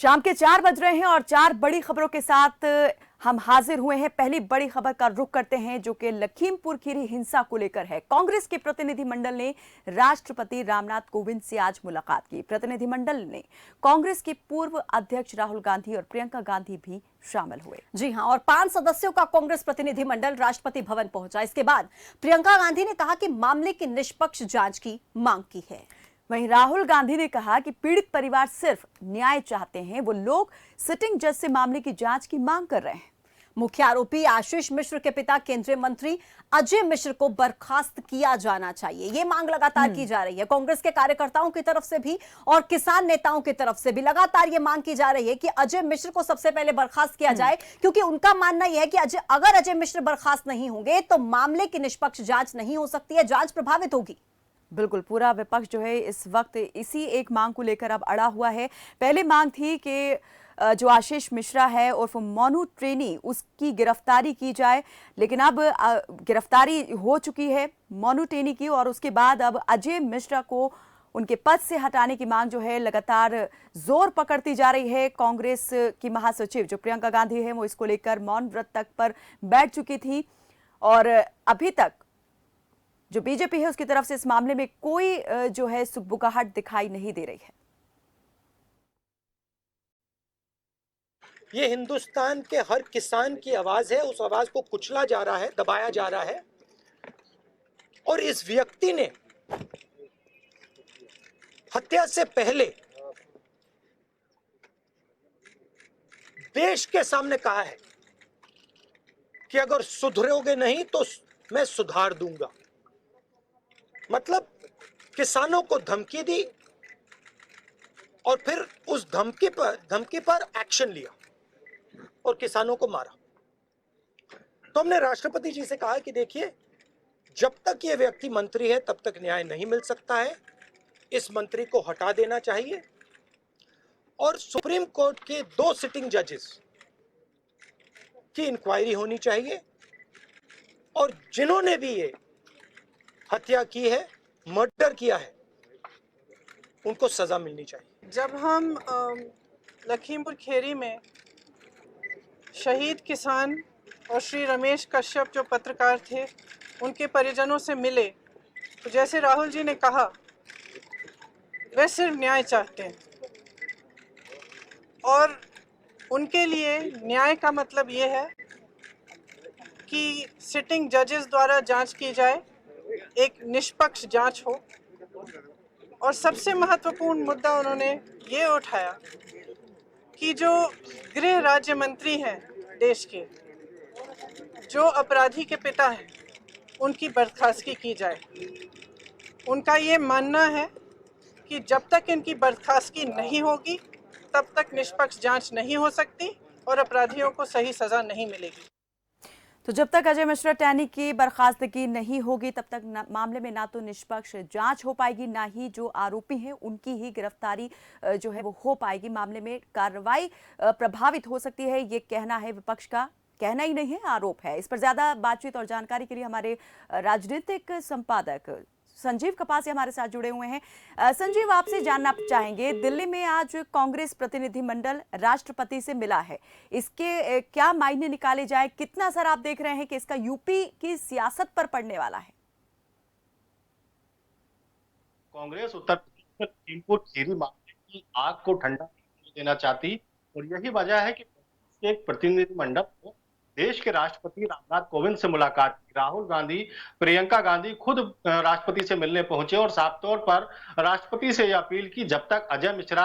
शाम के 4 बज रहे हैं और 4 बड़ी खबरों के साथ हम हाजिर हुए हैं। पहली बड़ी खबर का रुख करते हैं जो कि लखीमपुर खीरी हिंसा को लेकर है। कांग्रेस के प्रतिनिधिमंडल ने राष्ट्रपति रामनाथ कोविंद से आज मुलाकात की। प्रतिनिधिमंडल ने कांग्रेस के पूर्व अध्यक्ष राहुल गांधी और प्रियंका गांधी भी शामिल हुए। जी हां, और 5 सदस्यों का कांग्रेस प्रतिनिधिमंडल राष्ट्रपति भवन पहुंचा। इसके बाद प्रियंका गांधी ने कहा कि मामले की निष्पक्ष जांच की मांग की है। वहीं राहुल गांधी ने कहा कि पीड़ित परिवार सिर्फ न्याय चाहते हैं, वो लोग सिटिंग जज से मामले की जांच की मांग कर रहे हैं। मुख्य आरोपी आशीष मिश्र के पिता केंद्रीय मंत्री अजय मिश्र को बर्खास्त किया जाना चाहिए, ये मांग लगातार की जा रही है। कांग्रेस के कार्यकर्ताओं की तरफ से भी और किसान नेताओं की तरफ से भी लगातार ये मांग की जा रही है कि अजय मिश्र को सबसे पहले बर्खास्त किया जाए, क्योंकि उनका मानना यह है कि अगर अजय मिश्र बर्खास्त नहीं होंगे तो मामले की निष्पक्ष जांच नहीं हो सकती है, जांच प्रभावित होगी। बिल्कुल, पूरा विपक्ष जो है इस वक्त इसी एक मांग को लेकर अब अड़ा हुआ है। पहले मांग थी कि जो आशीष मिश्रा है उर्फ मोनू ट्रेनी, उसकी गिरफ्तारी की जाए, लेकिन अब गिरफ्तारी हो चुकी है मोनू ट्रेनी की, और उसके बाद अब अजय मिश्रा को उनके पद से हटाने की मांग जो है लगातार जोर पकड़ती जा रही है। कांग्रेस की महासचिव जो प्रियंका गांधी है वो इसको लेकर मौन व्रत तक पर बैठ चुकी थी, और अभी तक जो बीजेपी है उसकी तरफ से इस मामले में कोई जो है सुगबुगाहट दिखाई नहीं दे रही है। ये हिंदुस्तान के हर किसान की आवाज है, उस आवाज को कुचला जा रहा है, दबाया जा रहा है, और इस व्यक्ति ने हत्या से पहले देश के सामने कहा है कि अगर सुधरोगे नहीं तो मैं सुधार दूंगा। मतलब किसानों को धमकी दी और फिर उस धमकी पर एक्शन लिया और किसानों को मारा। तो हमने राष्ट्रपति जी से कहा कि देखिए, जब तक ये व्यक्ति मंत्री है तब तक न्याय नहीं मिल सकता है, इस मंत्री को हटा देना चाहिए, और सुप्रीम कोर्ट के 2 सिटिंग जजेस की इंक्वायरी होनी चाहिए, और जिन्होंने भी ये हत्या की है, मर्डर किया है, उनको सजा मिलनी चाहिए। जब हम लखीमपुर खीरी में शहीद किसान और श्री रमेश कश्यप जो पत्रकार थे उनके परिजनों से मिले, तो जैसे राहुल जी ने कहा, वे सिर्फ न्याय चाहते हैं, और उनके लिए न्याय का मतलब ये है कि सिटिंग जजेस द्वारा जांच की जाए, एक निष्पक्ष जांच हो। और सबसे महत्वपूर्ण मुद्दा उन्होंने ये उठाया कि जो गृह राज्य मंत्री हैं देश के, जो अपराधी के पिता हैं, उनकी बर्खास्तगी की जाए। उनका ये मानना है कि जब तक इनकी बर्खास्तगी नहीं होगी तब तक निष्पक्ष जांच नहीं हो सकती और अपराधियों को सही सजा नहीं मिलेगी। तो जब तक अजय मिश्रा टैनी की बर्खास्तगी नहीं होगी तब तक मामले में ना तो निष्पक्ष जांच हो पाएगी, ना ही जो आरोपी हैं उनकी ही गिरफ्तारी जो है वो हो पाएगी। मामले में कार्रवाई प्रभावित हो सकती है, ये कहना है विपक्ष का, कहना ही नहीं है, आरोप है। इस पर ज्यादा बातचीत और जानकारी के लिए हमारे राजनीतिक संपादक संजीव कपासिया हमारे साथ जुड़े हुए हैं। संजीव, आपसे जानना चाहेंगे, दिल्ली में आज कांग्रेस प्रतिनिधिमंडल राष्ट्रपति से मिला है, इसके क्या मायने निकाले जाए, कितना असर आप देख रहे हैं कि इसका यूपी की सियासत पर पड़ने वाला है? कांग्रेस उत्तर प्रदेश में लखीमपुर खीरी मामले की आग को ठंडा नहीं देना चाहती, और यही वजह है कि एक प्रतिनिधिमंडल को देश के राष्ट्रपति रामनाथ कोविंद से मुलाकात की। राहुल गांधी, प्रियंका गांधी खुद राष्ट्रपति से मिलने पहुंचे और साफ तौर पर राष्ट्रपति से यह अपील की, जब तक अजय मिश्रा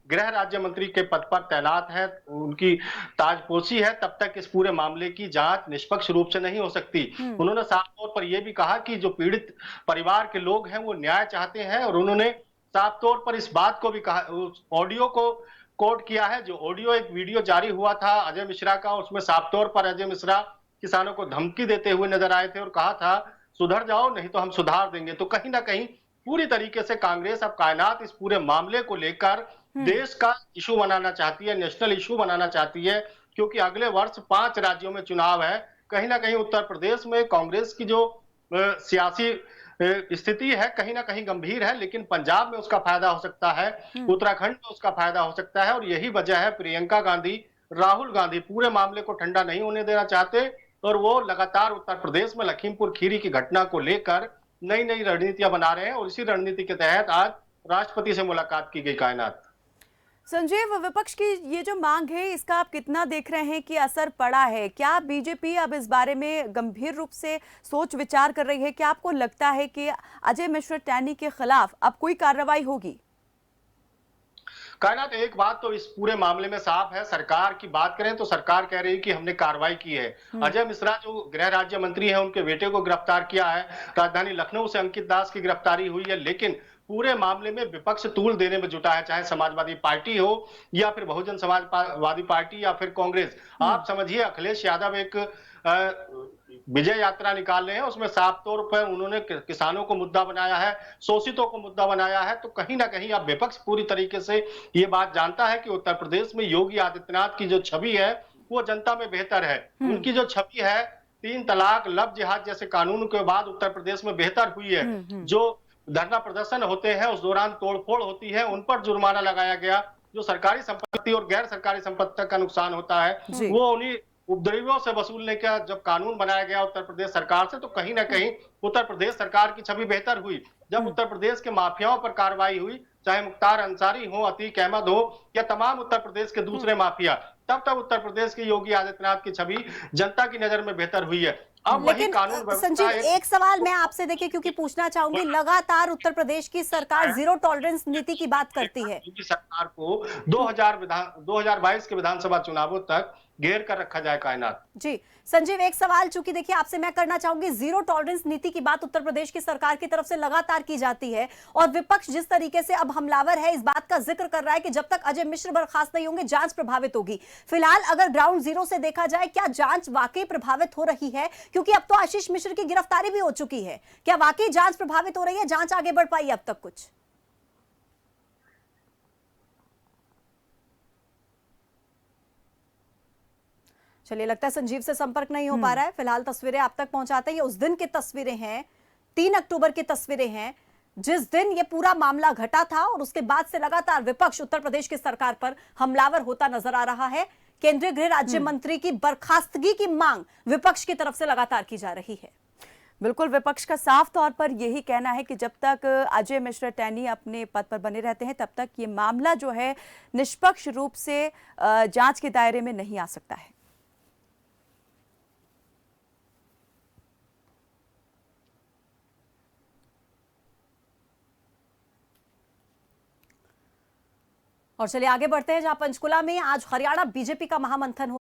गृह राज्य मंत्री के पद पर तैनात है, उनकी ताजपोशी है, तब तक इस पूरे मामले की जांच निष्पक्ष रूप से नहीं हो सकती। उन्होंने साफ तौर पर यह भी कहा कि जो पीड़ित परिवार के लोग हैं वो न्याय चाहते हैं, और उन्होंने साफ तौर पर इस बात को भी कहा, उस ऑडियो को कोट किया है, जो ऑडियो एक वीडियो जारी हुआ था अजय मिश्रा का, उसमें साफ तौर पर अजय मिश्रा किसानों को धमकी देते हुए नजर आए थे और कहा था सुधर जाओ नहीं तो हम सुधार देंगे। तो कहीं ना कहीं पूरी तरीके से कांग्रेस अब कायनात इस पूरे मामले को लेकर देश का इशू बनाना चाहती है, नेशनल इशू बनाना चाहती है, क्योंकि अगले वर्ष 5 राज्यों में चुनाव है। कहीं ना कहीं उत्तर प्रदेश में कांग्रेस की जो सियासी स्थिति है कहीं ना कहीं गंभीर है, लेकिन पंजाब में उसका फायदा हो सकता है, उत्तराखंड में उसका फायदा हो सकता है, और यही वजह है प्रियंका गांधी, राहुल गांधी पूरे मामले को ठंडा नहीं होने देना चाहते, और वो लगातार उत्तर प्रदेश में लखीमपुर खीरी की घटना को लेकर नई नई रणनीतियां बना रहे हैं, और इसी रणनीति के तहत आज राष्ट्रपति से मुलाकात की गई। कायनात संजीव, विपक्ष की ये जो मांग है इसका आप कितना देख रहे हैं कि असर पड़ा है? क्या बीजेपी अब इस बारे में गंभीर रूप से सोच विचार कर रही है? क्या आपको लगता है कि अजय मिश्रा टैनी के खिलाफ अब कोई कार्रवाई होगी? कायनात, एक बात तो इस पूरे मामले में साफ है, सरकार की बात करें तो सरकार कह रही है कि हमने कार्रवाई की है। अजय मिश्रा जो गृह राज्य मंत्री है, उनके बेटे को गिरफ्तार किया है, राजधानी लखनऊ से अंकित दास की गिरफ्तारी हुई है, लेकिन पूरे मामले में विपक्ष तूल देने में जुटा है, चाहे समाजवादी पार्टी हो या फिर बहुजन समाजवादी पार्टी या फिर कांग्रेस। आप समझिए, अखिलेश यादव एक विजय यात्रा निकाल रहे हैं, उसमें साफ तौर पर उन्होंने किसानों को मुद्दा बनाया है, शोषितों को मुद्दा बनाया है, तो कहीं ना कहीं अब विपक्ष पूरी तरीके से ये बात जानता है कि उत्तर प्रदेश में योगी आदित्यनाथ की जो छवि है वो जनता में बेहतर है। उनकी जो छवि है 3 तलाक, लव जिहाद जैसे कानून के बाद उत्तर प्रदेश में बेहतर हुई है। जो धरना प्रदर्शन होते हैं उस दौरान तोड़फोड़ होती है, उन पर जुर्माना लगाया गया, जो सरकारी संपत्ति और गैर सरकारी संपत्ति का नुकसान होता है वो उन्हीं उपद्रवियों से वसूलने का जब कानून बनाया गया उत्तर प्रदेश सरकार से, तो कहीं ना कहीं उत्तर प्रदेश सरकार की छवि बेहतर हुई। जब उत्तर प्रदेश के माफियाओं पर कार्रवाई हुई, चाहे मुख्तार अंसारी हो, अतीक अहमद हो या तमाम उत्तर प्रदेश के दूसरे माफिया, तब तक उत्तर प्रदेश की योगी आदित्यनाथ की छवि जनता की नजर में बेहतर हुई है। अब वही लेकिन कानून संजीव, एक सवाल मैं आपसे देखिए क्योंकि पूछना चाहूंगी, लगातार उत्तर प्रदेश की सरकार जीरो टॉलरेंस नीति की बात करती है। सरकार को 2022 के विधानसभा चुनावों तक घेर कर रखा जाए। कायनात जी संजीव, एक सवाल चूंकि देखिए आपसे मैं करना चाहूंगी, जीरो टॉलरेंस नीति की बात उत्तर प्रदेश की सरकार की तरफ से लगातार की जाती है, और विपक्ष जिस तरीके से अब हमलावर है, इस बात का जिक्र कर रहा है कि जब तक अजय मिश्र बर्खास्त नहीं होंगे जांच प्रभावित होगी। फिलहाल अगर ग्राउंड जीरो से देखा जाए, क्या जांच वाकई प्रभावित हो रही है? क्योंकि अब तो आशीष मिश्र की गिरफ्तारी भी हो चुकी है, क्या वाकई जांच प्रभावित हो रही है? जांच आगे बढ़ पाई अब तक कुछ? चलिए, लगता है संजीव से संपर्क नहीं हो पा रहा है। फिलहाल तस्वीरें आप तक पहुंचाते हैं। ये उस दिन की तस्वीरें हैं, 3 अक्टूबर की तस्वीरें हैं, जिस दिन ये पूरा मामला घटा था, और उसके बाद से लगातार विपक्ष उत्तर प्रदेश की सरकार पर हमलावर होता नजर आ रहा है। केंद्रीय गृह राज्य मंत्री की बर्खास्तगी की मांग विपक्ष की तरफ से लगातार की जा रही है। बिल्कुल, विपक्ष का साफ तौर पर यही कहना है कि जब तक अजय मिश्रा टैनी अपने पद पर बने रहते हैं तब तक ये मामला जो है निष्पक्ष रूप से जांच के दायरे में नहीं आ सकता है। और चलिए आगे बढ़ते हैं, जहां पंचकुला में आज हरियाणा बीजेपी का महामंथन हो